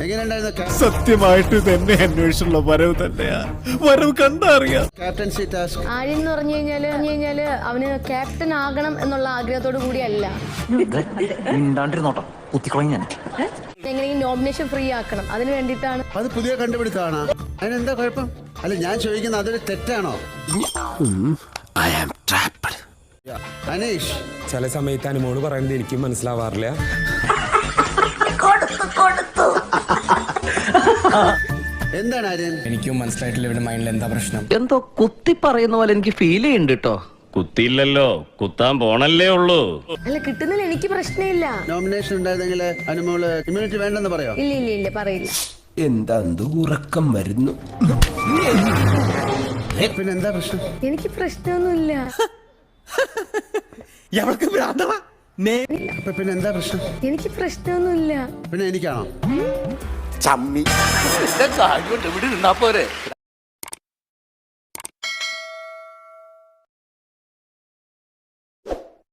എങ്ങനെയുണ്ടായിരുന്നു? സത്യമായിട്ട് തന്നെ അന്വേഷണമുള്ള വരവ് തന്നെയാ. വരവ് കണ്ടറിയാം. ക്യാപ്റ്റൻസി ടാസ്ക് ആര്യൻ എന്ന് പറഞ്ഞു കഴിഞ്ഞാല് അവന് ക്യാപ്റ്റൻ ആകണം എന്നുള്ള ആഗ്രഹത്തോടു കൂടിയല്ല. എങ്ങനെയും നോമിനേഷൻ ഫ്രീ ആക്കണം, അതിന് വേണ്ടിയിട്ടാണ്. അത് പുതിയ കണ്ടുപിടുത്തമാണ്. അതിനെന്താ കുഴപ്പം? അല്ല, ഞാൻ ചോദിക്കുന്നത് അതൊരു തെറ്റാണോ? അനീഷ്, ചില സമയത്ത് അനുമോള് പറയുന്നത് എനിക്കും മനസ്സിലാവാറില്ല. എന്താണ് ആര്യൻ? എനിക്കും മനസ്സിലായിട്ടില്ല ഇവിടെ മൈൻഡിൽ എന്താ പ്രശ്നം. എന്തോ കുത്തി പറയുന്ന പോലെ എനിക്ക് ഫീൽ ചെയ്യുന്നുണ്ട് കേട്ടോ. കുത്തിയില്ലല്ലോ, കുത്താൻ പോണല്ലേ ഉള്ളൂ. അല്ല, കിട്ടുന്നതിൽ എനിക്ക് പ്രശ്നമില്ല. നോമിനേഷൻ ഉണ്ടായിരുന്നെങ്കിൽ അനുമോള് ഇമ്മ്യൂണിറ്റി വേണ്ടെന്ന് പറയോ? ഇല്ല പറയില്ല. എന്താ ദൂറക്കം വരുന്നു. പിന്നെന്താ പ്രശ്നം? എനിക്ക് പ്രശ്നമൊന്നുമില്ല. പിന്നെന്താ പ്രശ്നം? എനിക്ക് പ്രശ്നമൊന്നുമില്ല. പിന്നെ എനിക്കാണോ? ചമ്മി കാര്യം ഇവിടെ നിന്നാ പോരെ.